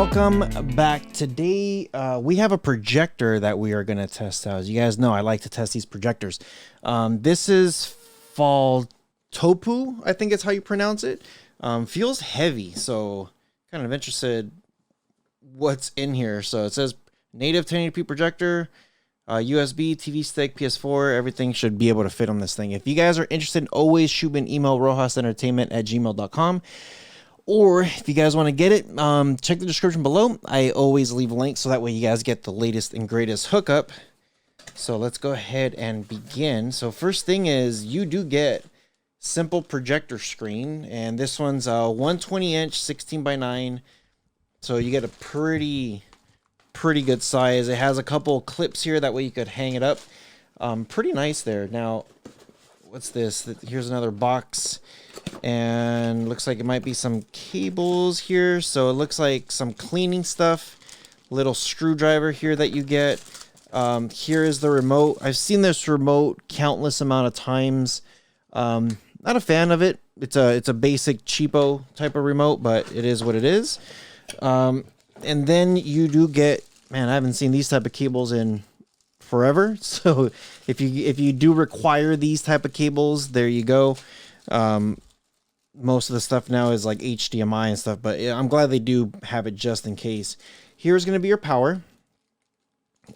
Welcome back. Today we have a projector that we are going to test out. As you guys know, I like to test these projectors. This is Faltopu, I think it's how you pronounce it. Feels heavy, so kind of interested what's in here. So it says native 1080p projector, USB, TV stick, PS4, everything should be able to fit on this thing. If you guys are interested, always shoot me an email, rohasentertainment@gmail.com. Or if you guys want to get it, check the description below. I always leave links so that way you guys get the latest and greatest hookup. So let's go ahead and begin. So first thing is you do get simple projector screen, and this one's a 120-inch 16:9. So you get a pretty good size. It has a couple clips here, that way you could hang it up. Pretty nice there. Now, what's this? Here's another box. And looks like it might be some cables here. So it looks like some cleaning stuff. Little screwdriver here that you get. Here is the remote. I've seen this remote countless amount of times. Not a fan of it. It's a basic cheapo type of remote, but it is what it is. And then you do get, man, I haven't seen these type of cables in forever. So if you do require these type of cables, there you go. Most of the stuff now is like HDMI and stuff, but I'm glad they do have it just in case. Here's going to be your power.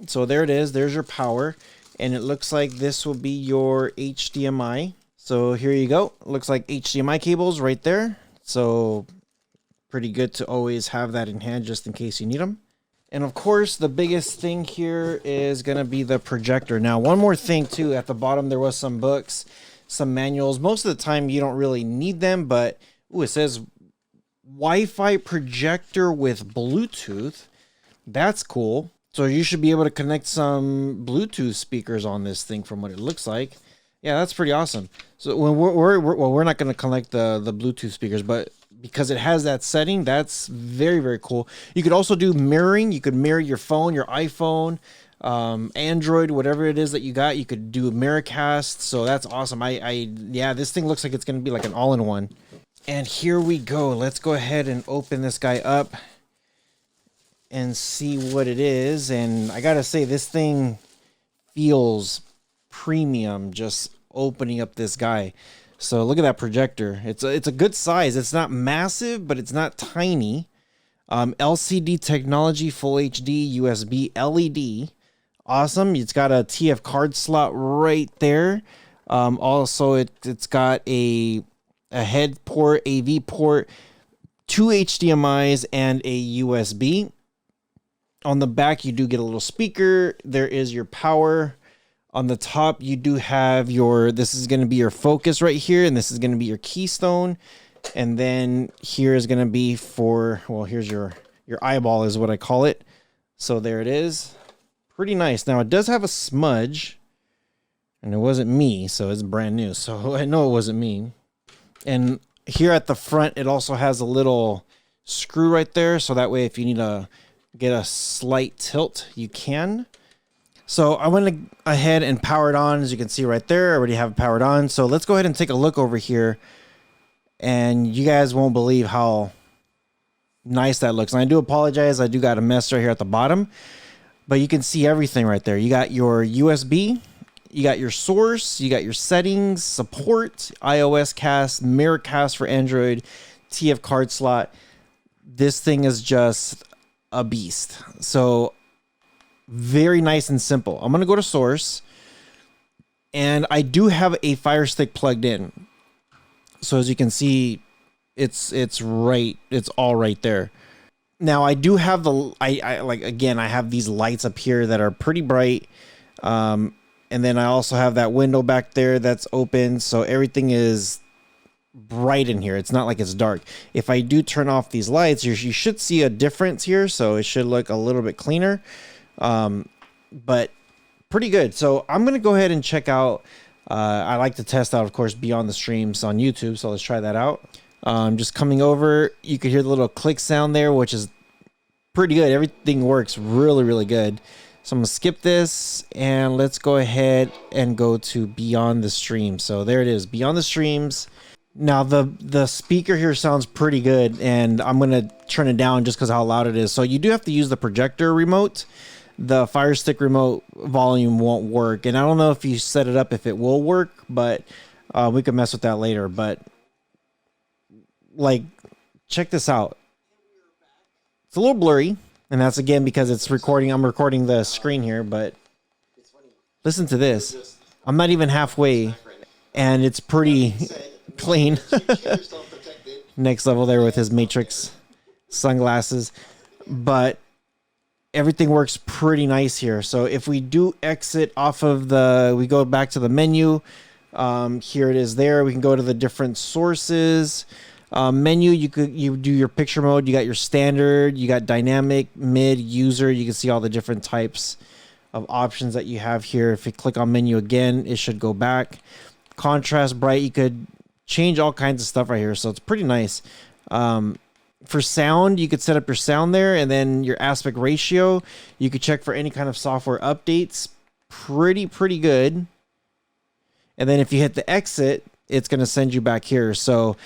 So there it is. There's your power. And it looks like this will be your HDMI. So here you go. It looks like HDMI cables right there. So pretty good to always have that in hand just in case you need them. And of course, the biggest thing here is going to be the projector. Now, one more thing too, at the bottom, there was some books, some manuals. Most of the time you don't really need them, but ooh, it says Wi-Fi projector with Bluetooth. That's cool. So you should be able to connect some Bluetooth speakers on this thing from what it looks like. Yeah, that's pretty awesome. So when we're not going to connect the Bluetooth speakers, but because it has that setting, that's very cool. You could also do mirroring. You could mirror your phone, your iPhone, Android, whatever it is that you got. You could do a Miracast, so that's awesome. Yeah, this thing looks like it's going to be like an all-in-one. And here we go. Let's go ahead and open this guy up and see what it is. And I gotta say, this thing feels premium just opening up this guy. So look at that projector. It's a good size. It's not massive, but it's not tiny. LCD technology, full HD, USB, LED. Awesome. It's got a TF card slot right there. Also, it's got a head port, AV port, 2 HDMIs, and a USB. On the back, you do get a little speaker. There is your power. On the top, you do have this is going to be your focus right here, and this is going to be your keystone. And then here is going to be here's your eyeball is what I call it. So there it is. Pretty nice. Now, it does have a smudge, and it wasn't me, so it's brand new. So I know it wasn't me. And here at the front, it also has a little screw right there, so that way if you need to get a slight tilt, you can. So I went ahead and powered on. As you can see right there, I already have it powered on. So let's go ahead and take a look over here, and you guys won't believe how nice that looks. And I do apologize, I do got a mess right here at the bottom, but you can see everything right there. You got your USB, you got your source, you got your settings, support, iOS cast, Miracast for Android, TF card slot. This thing is just a beast. So very nice and simple. I'm going to go to source, and I do have a Fire Stick plugged in. So as you can see, it's all right there. Now I do have I have these lights up here that are pretty bright. And then I also have that window back there that's open. So everything is bright in here. It's not like it's dark. If I do turn off these lights, you should see a difference here. So it should look a little bit cleaner. But pretty good. So I'm going to go ahead and check out, I like to test out, of course, Beyond the Streams on YouTube. So let's try that out. Just coming over, you could hear the little click sound there, which is pretty good. Everything works really good. So I'm going to skip this, and let's go ahead and go to Beyond the Stream. So there it is, Beyond the Streams. Now the speaker here sounds pretty good, and I'm gonna turn it down just because how loud it is. So you do have to use the projector remote. The Fire Stick remote volume won't work, and I don't know if you set it up if it will work, but we could mess with that later. But like, check this out. It's a little blurry, and that's again because it's recording. I'm recording the screen here, but listen to this. I'm not even halfway, and it's pretty clean. Next level there with his Matrix sunglasses, but everything works pretty nice here. So if we do exit off of we go back to the menu, here it is there. We can go to the different sources. Menu, you do your picture mode. You got your standard, you got dynamic, mid, user. You can see all the different types of options that you have here. If you click on menu again, it should go back. Contrast, bright, you could change all kinds of stuff right here. So it's pretty nice. For sound, you could set up your sound there, and then your aspect ratio. You could check for any kind of software updates. Pretty good. And then if you hit the exit, it's going to send you back here. So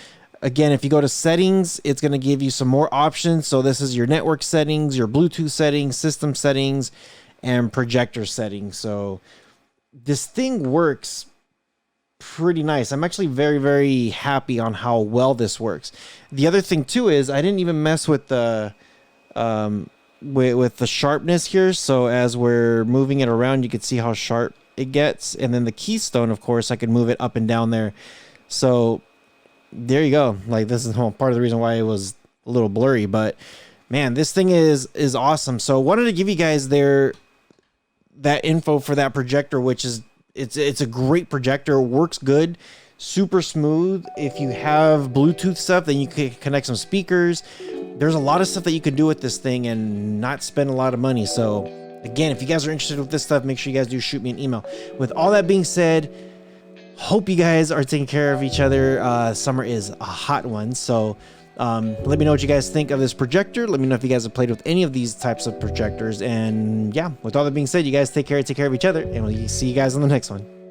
again, if you go to settings, it's going to give you some more options. So this is your network settings, your Bluetooth settings, system settings, and projector settings. So this thing works pretty nice. I'm actually very happy on how well this works. The other thing too is I didn't even mess with the with the sharpness here. So as we're moving it around, you can see how sharp it gets. And then the keystone, of course, I can move it up and down there. So there you go. Like, this is part of the reason why it was a little blurry, but man, this thing is awesome. So wanted to give you guys that info for that projector, which is it's a great projector, works good, super smooth. If you have Bluetooth stuff, then you can connect some speakers. There's a lot of stuff that you can do with this thing and not spend a lot of money. So again, if you guys are interested with this stuff, make sure you guys do shoot me an email. With all that being said, hope you guys are taking care of each other. Summer is a hot one, so let me know what you guys think of this projector. Let me know if you guys have played with any of these types of projectors. And yeah, with all that being said, you guys take care of each other, and we'll see you guys on the next one.